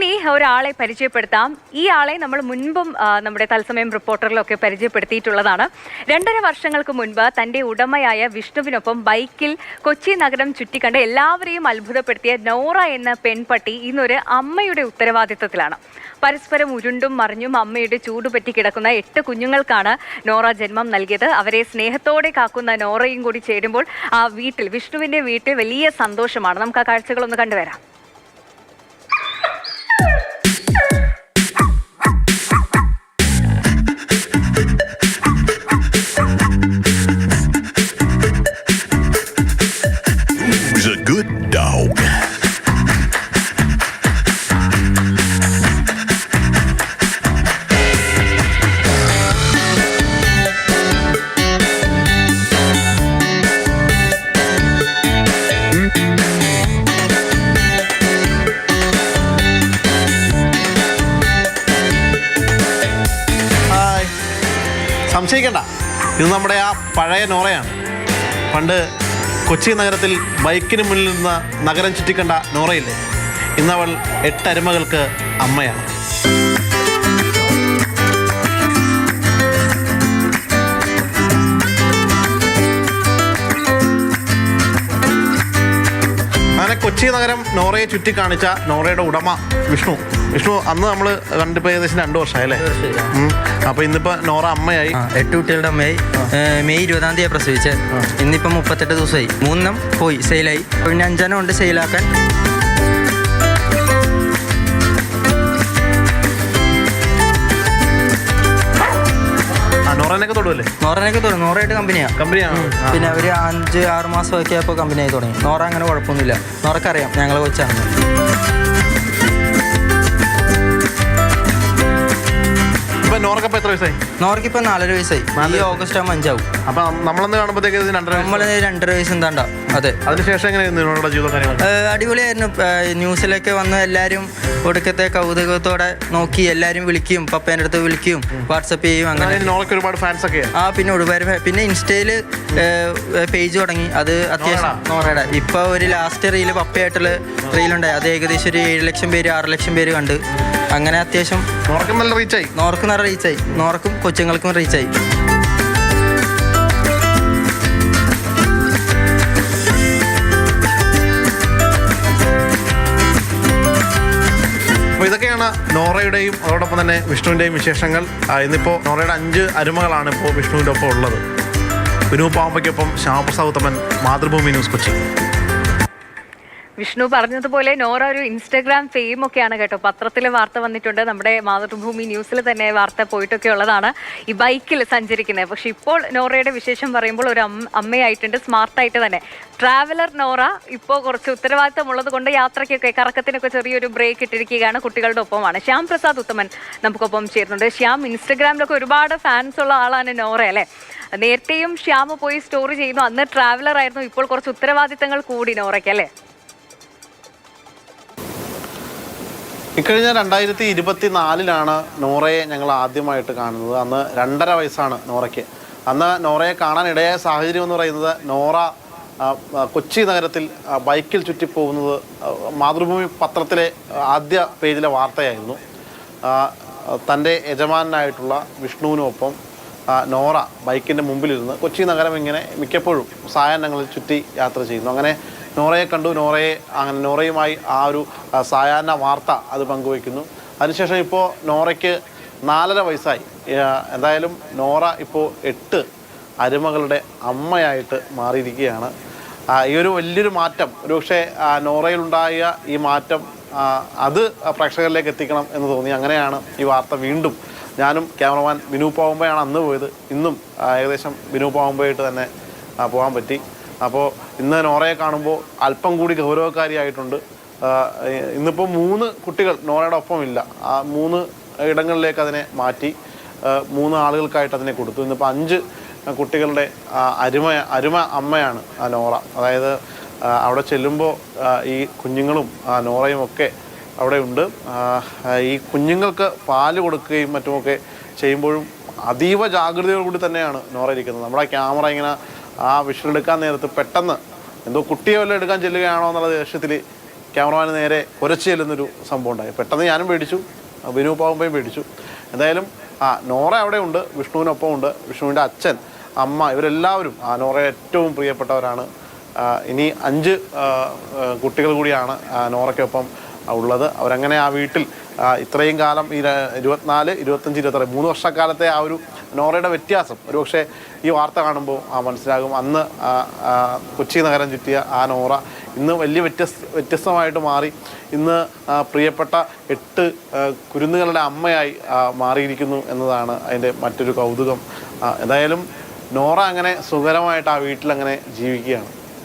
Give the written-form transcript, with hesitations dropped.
ഇനി ഒരാളെ പരിചയപ്പെടുത്താം. ഈ ആളെ നമ്മൾ മുൻപും നമ്മുടെ തത്സമയം റിപ്പോർട്ടറിലൊക്കെ പരിചയപ്പെടുത്തിയിട്ടുള്ളതാണ്. 2.5 വർഷങ്ങൾക്ക് മുൻപ് തൻ്റെ ഉടമയായ വിഷ്ണുവിനൊപ്പം ബൈക്കിൽ കൊച്ചി നഗരം ചുറ്റിക്കണ്ട് എല്ലാവരെയും അത്ഭുതപ്പെടുത്തിയ നോറ എന്ന പെൺപട്ടി ഇന്നൊരു അമ്മയുടെ ഉത്തരവാദിത്വത്തിലാണ്. പരസ്പരം ഉരുണ്ടും മറിഞ്ഞും അമ്മയുടെ ചൂടുപറ്റി കിടക്കുന്ന 8 കുഞ്ഞുങ്ങൾക്കാണ് നോറ ജന്മം നൽകിയത്. അവരെ സ്നേഹത്തോടെ കാക്കുന്ന നോറയും കൂടി ചേരുമ്പോൾ ആ വീട്ടിൽ, വിഷ്ണുവിൻ്റെ വീട്ടിൽ വലിയ സന്തോഷമാണ്. നമുക്ക് ആ കാഴ്ചകളൊന്ന് കണ്ടുവരാം. A good dog. സംശയിക്കണ്ട, ഇത് നമ്മുടെ ആ പഴയ നോറയാണ്. പണ്ട് കൊച്ചി നഗരത്തിൽ ബൈക്കിന് മുന്നിൽ നിന്ന് നഗരം ചുറ്റിക്കണ്ട നോറയില്ലേ, ഇന്നവൾ 8 അരുമകൾക്ക് അമ്മയാണ്. അങ്ങനെ കൊച്ചി നഗരം നോറയെ ചുറ്റിക്കാണിച്ച നോറയുടെ ഉടമ വിഷ്ണു അന്ന് നമ്മൾ കണ്ടിപ്പോൾ ഏകദേശം 2 വർഷമായി അല്ലേ? അപ്പോൾ ഇന്നിപ്പോൾ നോറ അമ്മയായി. 8 കുട്ടികളുടെ അമ്മയായി. മെയ് 20-ാം തീയതി പ്രസവിച്ച് ഇന്നിപ്പം 38 ദിവസമായി. 3 പോയി സെയിലായി. പിന്നെ 5 ഉണ്ട് സെയിലാക്കാൻ. നോറനൊക്കെ തൊടുമല്ലേ? നോറനൊക്കെ തൊടും. നോറയായിട്ട് കമ്പനിയാണ്. പിന്നെ ഒരു 5-6 മാസമൊക്കെ ആയപ്പോൾ കമ്പനിയായി തുടങ്ങി. നോറ അങ്ങനെ കുഴപ്പമൊന്നുമില്ല. നോറക്കറിയാം ഞങ്ങൾ കൊച്ചാണെന്ന്. നോറക്കിപ്പോൾ എത്ര വയസ്സായി? നോറക്കിപ്പോൾ 4.5 വയസ്സായി. ഈ ഓഗസ്റ്റ് ആകുമ്പോൾ 5 ആവും. അപ്പം നമ്മളെന്ന് കാണുമ്പോഴത്തേക്ക് 2.5 വയസ്സ് എന്താ. അതെ. അതിനുശേഷം എങ്ങനെയായിരുന്നു നിങ്ങളുടെ ജീവിതം കാര്യങ്ങൾ? അടിപൊളിയായിരുന്നു. ന്യൂസിലൊക്കെ വന്ന് എല്ലാവരും ഒടുക്കത്തെ കൗതുകത്തോടെ നോക്കി. എല്ലാവരും വിളിക്കും, പപ്പേൻ്റെ അടുത്ത് വിളിക്കും, വാട്സപ്പ് ചെയ്യും. അങ്ങനെ നോറയ്ക്ക് ഒരുപാട് ഫാൻസ് ഒക്കെ. പിന്നെ ഒരുപാട്. പിന്നെ ഇൻസ്റ്റയിൽ പേജ് തുടങ്ങി. അത് അത്യാവശ്യം നോറയുടെ. ഇപ്പോൾ ഒരു ലാസ്റ്റ് റീല് പപ്പയായിട്ടുള്ള റീലുണ്ടായി. അത് ഏകദേശം ഒരു 7 ലക്ഷം പേര് 6 ലക്ഷം പേര് കണ്ട്. അങ്ങനെ അത്യാവശ്യം നോറക്കും നല്ല റീച്ചായി. നോറക്കും കൊച്ചുങ്ങൾക്കും റീച്ചായി. അപ്പോൾ ഇതൊക്കെയാണ് നോറയുടെയും അതോടൊപ്പം തന്നെ വിഷ്ണുവിൻ്റെയും വിശേഷങ്ങൾ. ഇന്നിപ്പോൾ നോറയുടെ 5 അരുമകളാണ് ഇപ്പോൾ വിഷ്ണുവിൻ്റെ ഒപ്പം ഉള്ളത്. വിനു പാമ്പയ്ക്കൊപ്പം ശ്യാമപ്രസാദ് ഉത്തമൻ, മാതൃഭൂമി ന്യൂസ്, കൊച്ചി. വിഷ്ണു പറഞ്ഞതുപോലെ നോറ ഒരു ഇൻസ്റ്റഗ്രാം ഫെയിം ഒക്കെയാണ് കേട്ടോ. പത്രത്തിൽ വാർത്ത വന്നിട്ടുണ്ട്, നമ്മുടെ മാതൃഭൂമി ന്യൂസിൽ തന്നെ വാർത്ത പോയിട്ടൊക്കെ ഉള്ളതാണ്, ഈ ബൈക്കിൽ സഞ്ചരിക്കുന്നത്. പക്ഷെ ഇപ്പോൾ നോറയുടെ വിശേഷം പറയുമ്പോൾ ഒരു അമ്മയായിട്ടുണ്ട്, സ്മാർട്ടായിട്ട് തന്നെ. ട്രാവലർ നോറ ഇപ്പോൾ കുറച്ച് ഉത്തരവാദിത്തം ഉള്ളത് കൊണ്ട് യാത്രയ്ക്കൊക്കെ കറക്കത്തിനൊക്കെ ചെറിയൊരു ബ്രേക്ക് ഇട്ടിരിക്കുകയാണ്. കുട്ടികളുടെ ഒപ്പമാണ്. ശ്യാം പ്രസാദ് ഉത്തമൻ നമുക്കൊപ്പം ചേരുന്നുണ്ട്. ശ്യാം, ഇൻസ്റ്റഗ്രാമിലൊക്കെ ഒരുപാട് ഫാൻസ് ഉള്ള ആളാണ് നോറ അല്ലേ? നേരത്തെയും ശ്യാം പോയി സ്റ്റോറി ചെയ്യുന്നു. അന്ന് ട്രാവലർ ആയിരുന്നു, ഇപ്പോൾ കുറച്ച് ഉത്തരവാദിത്തങ്ങൾ കൂടി നോറയ്ക്ക് അല്ലേ? ഇക്കഴിഞ്ഞ 2024 നോറയെ ഞങ്ങൾ ആദ്യമായിട്ട് കാണുന്നത്. അന്ന് 2.5 വയസ്സാണ് നോറയ്ക്ക്. അന്ന് നോറയെ കാണാൻ ഇടയായ സാഹചര്യം എന്ന് പറയുന്നത്, നോറ കൊച്ചി നഗരത്തിൽ ബൈക്കിൽ ചുറ്റിപ്പോകുന്നത് മാതൃഭൂമി പത്രത്തിലെ ആദ്യ പേജിലെ വാർത്തയായിരുന്നു. തൻ്റെ യജമാനായിട്ടുള്ള വിഷ്ണുവിനൊപ്പം നോറ ബൈക്കിൻ്റെ മുമ്പിലിരുന്ന് കൊച്ചി നഗരം ഇങ്ങനെ മിക്കപ്പോഴും സായാഹ്നങ്ങളിൽ ചുറ്റി യാത്ര ചെയ്യുന്നു. അങ്ങനെ നോറയെ കണ്ടു. നോറയുമായി ആ ഒരു സായാഹ്ന വാർത്ത അത് പങ്കുവയ്ക്കുന്നു. അതിനുശേഷം ഇപ്പോൾ നോറയ്ക്ക് 4.5 വയസ്സായി. എന്തായാലും നോറ ഇപ്പോൾ 8 അരുമകളുടെ അമ്മയായിട്ട് മാറിയിരിക്കുകയാണ്. ഈ ഒരു വലിയൊരു മാറ്റം, ഒരുപക്ഷെ നോറയിലുണ്ടായ ഈ മാറ്റം അത് പ്രേക്ഷകരിലേക്ക് എത്തിക്കണം എന്ന് തോന്നി. അങ്ങനെയാണ് ഈ വാർത്ത വീണ്ടും ഞാനും ക്യാമറമാൻ വിനു പാവുമ്പയാണ് അന്ന് പോയത്. ഇന്നും ഏകദേശം വിനു പാവുമ്പയായിട്ട് തന്നെ പോകാൻ പറ്റി. അപ്പോൾ ഇന്ന് നോറയെ കാണുമ്പോൾ അല്പം കൂടി ഗൗരവക്കാരിയായിട്ടുണ്ട്. ഇന്നിപ്പോൾ 3 കുട്ടികൾ നോറയുടെ ഒപ്പമില്ല. ആ 3 ഇടങ്ങളിലേക്ക് അതിനെ മാറ്റി 3 ആളുകൾക്കായിട്ട് അതിനെ കൊടുത്തു. ഇന്നിപ്പോൾ 5 കുട്ടികളുടെ അരുമ അമ്മയാണ് നോറ. അതായത് അവിടെ ചെല്ലുമ്പോൾ ഈ കുഞ്ഞുങ്ങളും നോറയും ഒക്കെ അവിടെ ഉണ്ട്. ഈ കുഞ്ഞുങ്ങൾക്ക് പാല് കൊടുക്കുകയും മറ്റുമൊക്കെ ചെയ്യുമ്പോഴും അതീവ ജാഗ്രതയോടുകൂടി തന്നെയാണ് നോറ ഇരിക്കുന്നത്. നമ്മുടെ ക്യാമറ ഇങ്ങനെ ആ വിഷ്വൽ എടുക്കാൻ നേരത്ത് പെട്ടെന്ന് എന്തോ കുട്ടിയെ വല്ലതും എടുക്കാൻ ചെല്ലുകയാണോ എന്നുള്ള ദേഷ്യത്തിൽ ക്യാമറമാന് നേരെ കുരച്ചു ചെല്ലുന്നൊരു സംഭവം ഉണ്ടായി. പെട്ടെന്ന് ഞാനും പേടിച്ചു, ബിനു പാവുമ്പയും പേടിച്ചു. എന്തായാലും നോറ അവിടെ ഉണ്ട്, വിഷ്ണുവിനൊപ്പം ഉണ്ട്. വിഷ്ണുവിൻ്റെ അച്ഛൻ, അമ്മ, ഇവരെല്ലാവരും നോറ ഏറ്റവും പ്രിയപ്പെട്ടവരാണ്. ഇനി 5 കുട്ടികൾ കൂടിയാണ് നോറയ്ക്കൊപ്പം ഉള്ളത്. അവരങ്ങനെ ആ വീട്ടിൽ ഇത്രയും കാലം ഈ 24, 25, 26 3 വർഷക്കാലത്തെ ആ ഒരു നോറയുടെ വ്യത്യാസം ഒരുപക്ഷെ ഈ വാർത്ത കാണുമ്പോൾ മനസ്സിലാകും. അന്ന് കൊച്ചി നഗരം ചുറ്റിയ ആ നോറ ഇന്ന് വലിയ വ്യത്യസ്തമായിട്ട് മാറി. ഇന്ന് പ്രിയപ്പെട്ട 8 കുരുന്നുകളുടെ അമ്മയായി മാറിയിരിക്കുന്നു എന്നതാണ് അതിൻ്റെ മറ്റൊരു കൗതുകം. എന്തായാലും നോറ അങ്ങനെ സുഖകരമായിട്ട് ആ വീട്ടിലങ്ങനെ ജീവിക്കുകയാണ്.